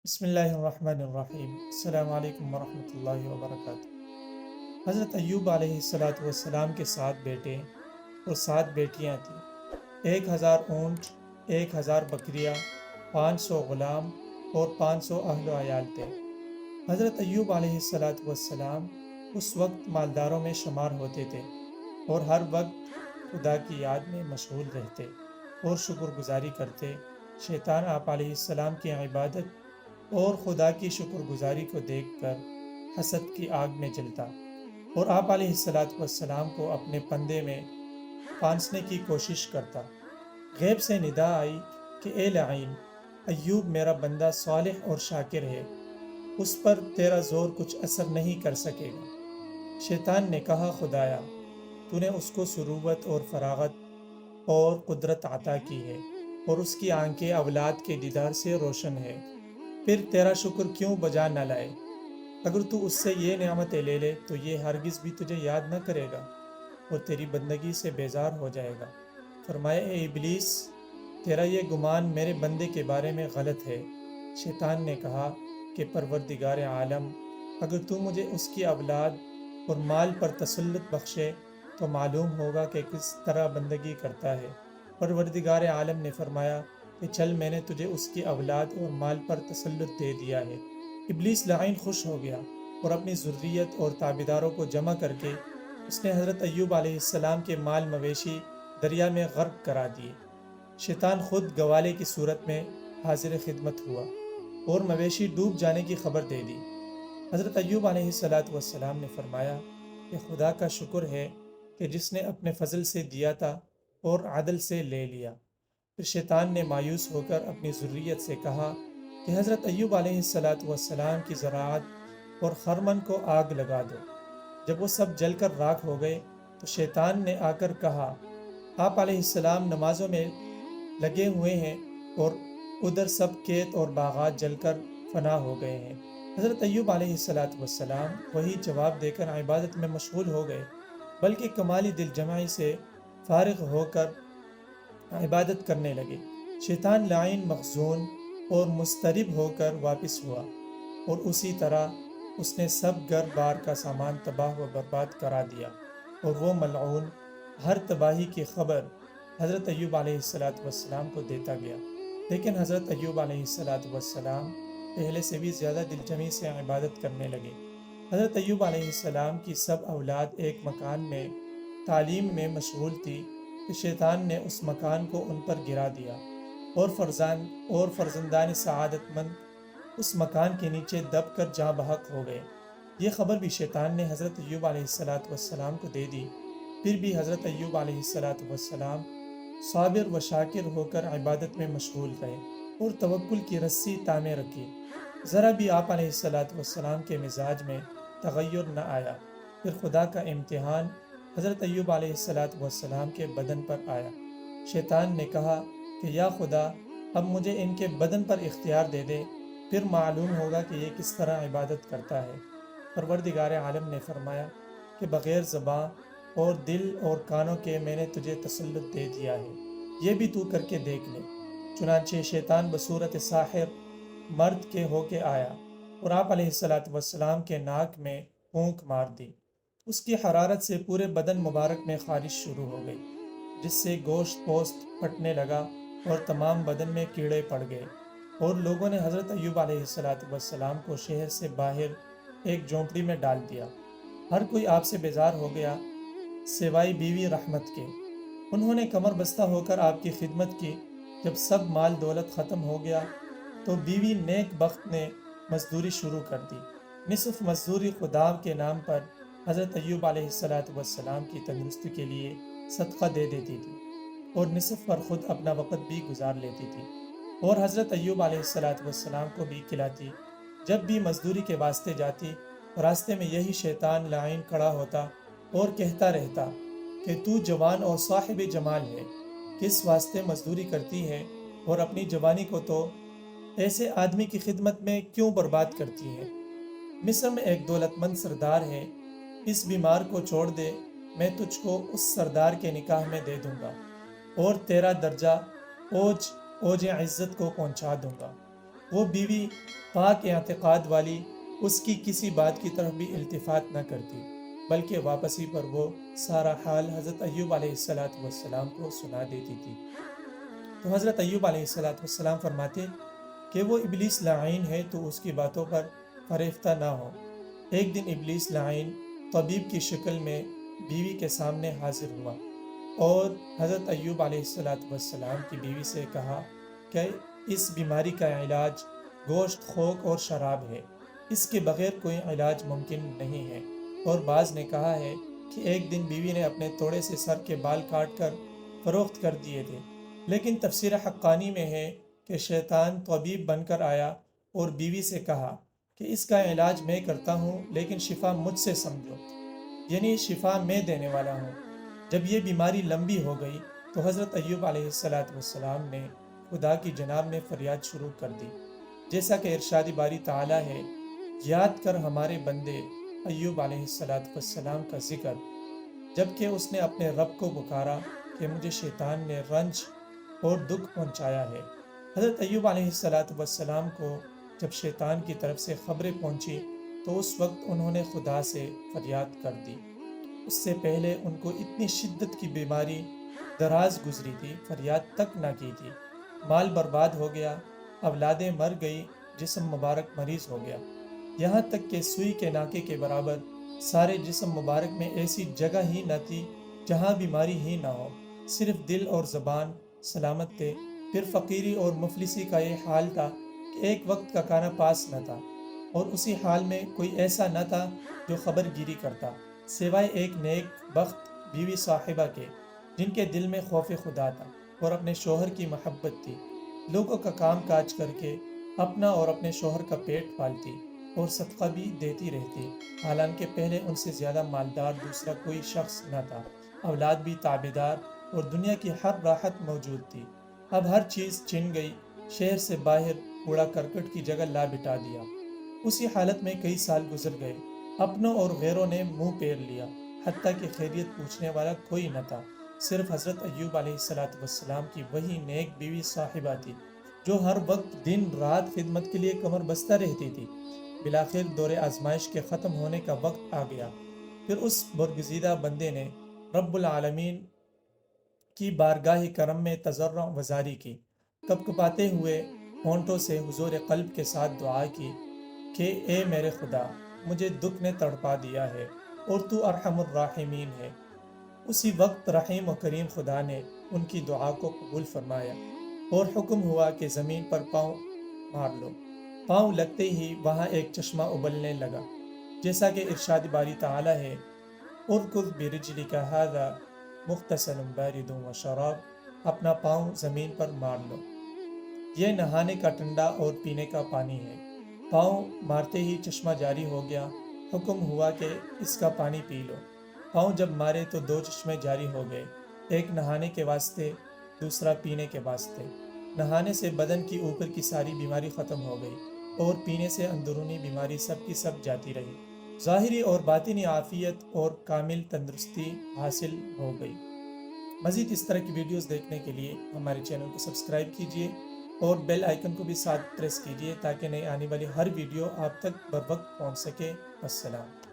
بسم اللہ الرحمن الرحیم۔ السلام علیکم ورحمۃ اللہ وبرکاتہ۔ حضرت ایوب علیہ السلام کے 7 بیٹے اور 7 بیٹیاں تھیں۔ 1000 اونٹ، 1000 بکریاں، 500 غلام اور 500 اہل و عیال تھے۔ حضرت ایوب علیہ السلام اس وقت مالداروں میں شمار ہوتے تھے اور ہر وقت خدا کی یاد میں مشغول رہتے اور شکر گزاری کرتے۔ شیطان آپ علیہ السلام کی عبادت اور خدا کی شکر گزاری کو دیکھ کر حسد کی آگ میں جلتا اور آپ علیہ السلام کو اپنے پندے میں پھانسنے کی کوشش کرتا۔ غیب سے ندا آئی کہ اے لعین، ایوب میرا بندہ صالح اور شاکر ہے، اس پر تیرا زور کچھ اثر نہیں کر سکے گا۔ شیطان نے کہا، خدایا، تو نے اس کو سروت اور فراغت اور قدرت عطا کی ہے اور اس کی آنکھیں اولاد کے دیدار سے روشن ہے، پھر تیرا شکر کیوں بجا نہ لائے؟ اگر تو اس سے یہ نعمتیں لے لے تو یہ ہرگز بھی تجھے یاد نہ کرے گا اور تیری بندگی سے بیزار ہو جائے گا۔ فرمایا، اے ابلیس، تیرا یہ گمان میرے بندے کے بارے میں غلط ہے۔ شیطان نے کہا کہ پروردگار عالم، اگر تو مجھے اس کی اولاد اور مال پر تسلط بخشے تو معلوم ہوگا کہ کس طرح بندگی کرتا ہے۔ پروردگار عالم نے فرمایا کہ چل، میں نے تجھے اس کی اولاد اور مال پر تسلط دے دیا ہے۔ ابلیس لعین خوش ہو گیا اور اپنی ذریت اور تابعداروں کو جمع کر کے اس نے حضرت ایوب علیہ السلام کے مال مویشی دریا میں غرق کرا دیے۔ شیطان خود گوالے کی صورت میں حاضر خدمت ہوا اور مویشی ڈوب جانے کی خبر دے دی۔ حضرت ایوب علیہ السلام نے فرمایا کہ خدا کا شکر ہے کہ جس نے اپنے فضل سے دیا تھا اور عدل سے لے لیا۔ پھر شیطان نے مایوس ہو کر اپنی ذریت سے کہا کہ حضرت ایوب علیہ السلام کی زراعت اور خرمن کو آگ لگا دو۔ جب وہ سب جل کر راکھ ہو گئے تو شیطان نے آ کر کہا، آپ علیہ السلام نمازوں میں لگے ہوئے ہیں اور ادھر سب کھیت اور باغات جل کر فنا ہو گئے ہیں۔ حضرت ایوب علیہ السلام وہی جواب دے کر عبادت میں مشغول ہو گئے، بلکہ کمالی دل جمعی سے فارغ ہو کر عبادت کرنے لگے۔ شیطان لعین مخزون اور مضطرب ہو کر واپس ہوا اور اسی طرح اس نے سب گھر بار کا سامان تباہ و برباد کرا دیا، اور وہ ملعون ہر تباہی کی خبر حضرت ایوب علیہ السلام کو دیتا گیا۔ لیکن حضرت ایوب علیہ السلام پہلے سے بھی زیادہ دل جمعی سے عبادت کرنے لگے۔ حضرت ایوب علیہ السلام کی سب اولاد ایک مکان میں تعلیم میں مشغول تھی کہ شیطان نے اس مکان کو ان پر گرا دیا اور فرزندان سعادت مند اس مکان کے نیچے دب کر جاں بحق ہو گئے۔ یہ خبر بھی شیطان نے حضرت ایوب علیہ السلام کو دے دی۔ پھر بھی حضرت ایوب علیہ السلام صابر و شاکر ہو کر عبادت میں مشغول رہے اور توکل کی رسی تامے رکھی۔ ذرا بھی آپ علیہ السلام کے مزاج میں تغیر نہ آیا۔ پھر خدا کا امتحان حضرت ایوب علیہ السلام کے بدن پر آیا۔ شیطان نے کہا کہ یا خدا، اب مجھے ان کے بدن پر اختیار دے دے، پھر معلوم ہوگا کہ یہ کس طرح عبادت کرتا ہے۔ پروردگار عالم نے فرمایا کہ بغیر زباں اور دل اور کانوں کے میں نے تجھے تسلط دے دیا ہے، یہ بھی تو کر کے دیکھ لے۔ چنانچہ شیطان بصورت ساحر مرد کے ہو کے آیا اور آپ علیہ السلام کے ناک میں پھونک مار دی۔ اس کی حرارت سے پورے بدن مبارک میں خارش شروع ہو گئی، جس سے گوشت پوست پھٹنے لگا اور تمام بدن میں کیڑے پڑ گئے، اور لوگوں نے حضرت ایوب علیہ السلام کو شہر سے باہر ایک جھونپڑی میں ڈال دیا۔ ہر کوئی آپ سے بیزار ہو گیا سوائے بیوی رحمت کے۔ انہوں نے کمر بستہ ہو کر آپ کی خدمت کی۔ جب سب مال دولت ختم ہو گیا تو بیوی نیک بخت نے مزدوری شروع کر دی۔ نصف مزدوری خدا کے نام پر حضرت ایوب علیہ السلام کی تندرستی کے لیے صدقہ دے دیتی تھی اور نصف پر خود اپنا وقت بھی گزار لیتی تھی اور حضرت ایوب علیہ السلام کو بھی کھلاتی۔ جب بھی مزدوری کے واسطے جاتی، راستے میں یہی شیطان لعین کھڑا ہوتا اور کہتا رہتا کہ تو جوان اور صاحب جمال ہے، کس واسطے مزدوری کرتی ہے اور اپنی جوانی کو تو ایسے آدمی کی خدمت میں کیوں برباد کرتی ہے؟ مصر میں ایک دولت مند سردار ہے، اس بیمار کو چھوڑ دے، میں تجھ کو اس سردار کے نکاح میں دے دوں گا اور تیرا درجہ اوج عزت کو پہنچا دوں گا۔ وہ بیوی پاک اعتقاد والی اس کی کسی بات کی طرف بھی التفات نہ کرتی، بلکہ واپسی پر وہ سارا حال حضرت ایوب علیہ السلام کو سنا دیتی تھی۔ تو حضرت ایوب علیہ السلام فرماتے کہ وہ ابلیس لعین ہے تو اس کی باتوں پر فریفتہ نہ ہو۔ ایک دن ابلیس لعین طبیب کی شکل میں بیوی کے سامنے حاضر ہوا اور حضرت ایوب علیہ السلام کی بیوی سے کہا کہ اس بیماری کا علاج گوشت، خوک اور شراب ہے، اس کے بغیر کوئی علاج ممکن نہیں ہے۔ اور بعض نے کہا ہے کہ ایک دن بیوی نے اپنے توڑے سے سر کے بال کاٹ کر فروخت کر دیے تھے، لیکن تفسیر حقانی میں ہے کہ شیطان طبیب بن کر آیا اور بیوی سے کہا کہ اس کا علاج میں کرتا ہوں لیکن شفا مجھ سے سمجھو، یعنی شفا میں دینے والا ہوں۔ جب یہ بیماری لمبی ہو گئی تو حضرت ایوب علیہ السلام نے خدا کی جناب میں فریاد شروع کر دی، جیسا کہ ارشاد باری تعالیٰ ہے، یاد کر ہمارے بندے ایوب علیہ السلام کا ذکر، جبکہ اس نے اپنے رب کو پکارا کہ مجھے شیطان نے رنج اور دکھ پہنچایا ہے۔ حضرت ایوب علیہ السلام کو جب شیطان کی طرف سے خبریں پہنچی تو اس وقت انہوں نے خدا سے فریاد کر دی۔ اس سے پہلے ان کو اتنی شدت کی بیماری دراز گزری تھی، فریاد تک نہ کی تھی۔ مال برباد ہو گیا، اولادیں مر گئی، جسم مبارک مریض ہو گیا، یہاں تک کہ سوئی کے ناکے کے برابر سارے جسم مبارک میں ایسی جگہ ہی نہ تھی جہاں بیماری ہی نہ ہو، صرف دل اور زبان سلامت تھے۔ پھر فقیری اور مفلسی کا یہ حال تھا کہ ایک وقت کا کھانا پاس نہ تھا، اور اسی حال میں کوئی ایسا نہ تھا جو خبر گیری کرتا، سوائے ایک نیک بخت بیوی صاحبہ کے، جن کے دل میں خوف خدا تھا اور اپنے شوہر کی محبت تھی۔ لوگوں کا کام کاج کر کے اپنا اور اپنے شوہر کا پیٹ پالتی اور صدقہ بھی دیتی رہتی، حالانکہ پہلے ان سے زیادہ مالدار دوسرا کوئی شخص نہ تھا، اولاد بھی تابعدار اور دنیا کی ہر راحت موجود تھی۔ اب ہر چیز چھن گئی، شہر سے باہر کوڑا کرکٹ کی جگہ لا بٹا دیا۔ اسی حالت میں کئی سال گزر گئے، اپنوں اور غیروں نے منہ پھیر لیا، حتیٰ کہ خیریت پوچھنے والا کوئی نہ تھا، صرف حضرت ایوب علیہ السلام کی وہی نیک بیوی صاحبہ تھی جو ہر وقت دن رات خدمت کے لیے کمر بستہ رہتی تھی۔ بالآخر دور آزمائش کے ختم ہونے کا وقت آ گیا۔ پھر اس برگزیدہ بندے نے رب العالمین کی بارگاہ کرم میں تضرع وزاری کی، کپکپاتے ہوئے ہونٹوں سے حضور قلب کے ساتھ دعا کی کہ اے میرے خدا، مجھے دکھ نے تڑپا دیا ہے اور تو ارحم الراحمین ہے۔ اسی وقت رحیم و کریم خدا نے ان کی دعا کو قبول فرمایا اور حکم ہوا کہ زمین پر پاؤں مار لو۔ پاؤں لگتے ہی وہاں ایک چشمہ ابلنے لگا، جیسا کہ ارشاد باری تعالیٰ ہے، ارکض برجلک ھذا مغتسل بارد وشراب، اپنا پاؤں زمین پر مار لو، یہ نہانے کا ٹھنڈا اور پینے کا پانی ہے۔ پاؤں مارتے ہی چشمہ جاری ہو گیا، حکم ہوا کہ اس کا پانی پی لو۔ پاؤں جب مارے تو دو چشمے جاری ہو گئے، ایک نہانے کے واسطے، دوسرا پینے کے واسطے۔ نہانے سے بدن کی اوپر کی ساری بیماری ختم ہو گئی اور پینے سے اندرونی بیماری سب کی سب جاتی رہی، ظاہری اور باطنی عافیت اور کامل تندرستی حاصل ہو گئی۔ مزید اس طرح کی ویڈیوز دیکھنے کے لیے ہمارے چینل کو سبسکرائب کیجیے اور بیل آئیکن کو بھی ساتھ پریس کیجیے تاکہ نئے آنے والی ہر ویڈیو آپ تک بر وقت پہنچ سکے۔ السلام۔